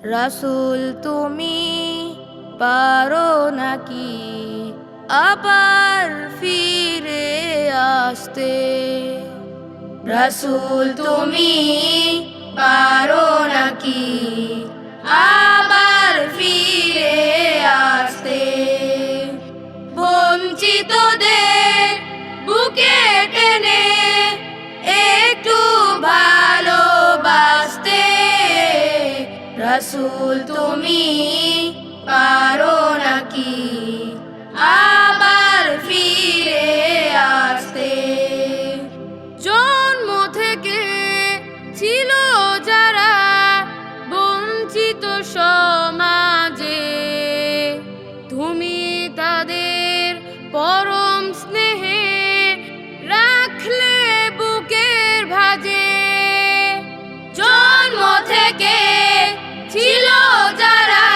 রাসূল তুমি পারো নাকি আবার ফিরে আসতে? রাসূল তুমি পারো নাকি আবার ফিরে আসতে? বঞ্চিতদের বুকে টেনে একটু ভালোবাসতে। রাসূল তুমি পারো নাকি আবার ফিরে আসতে? জন্ম থেকে ছিল যারা বঞ্চিত সমাজে, তুমি তাদের পরম স্নেহে রাখলে বুকের ভাঁজে। জন্ম থেকে ছিল যারা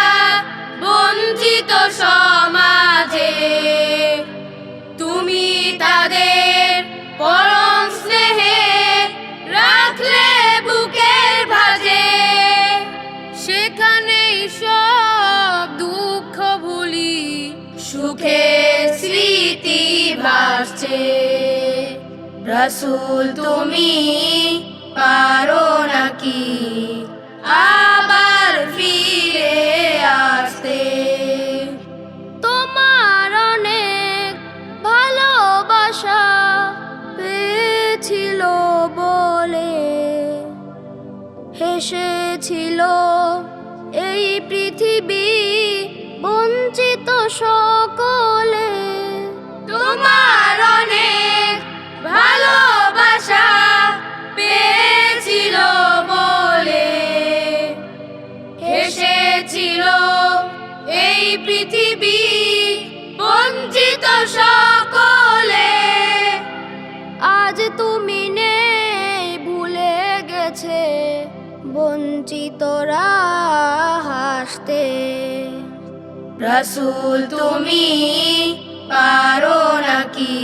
বঞ্চিত সমাজে, তুমি তাদের পরম স্নেহে রাখলে বুকের ভাঁজে। সেখানেই সব দুঃখ ভুলি সুখের স্মৃতি ভাসছে। রাসূল তুমি পারো নাকি আবার ফিরে আসতে? তোমার অনেক ভালোবাসা পেয়েছিল বলে হেসেছিল এই পৃথিবী বঞ্চিত সকলে। তোমার অনেক ভালোবাসা পেয়েছিল বলে হেসেছিল এই পৃথিবী বঞ্চিত সকলে। আজ তুমি নেই, ভুলে গেছে বঞ্চিতরা হাসতে। রাসূল তুমি পারো নাকি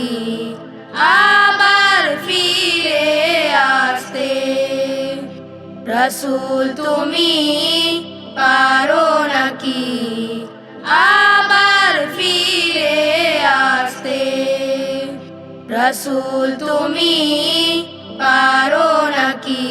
আবার ফিরে আসতে? রাসূল তুমি পারো নাকি আবার ফিরে আসতে? রাসূল তুমি পারো নাকি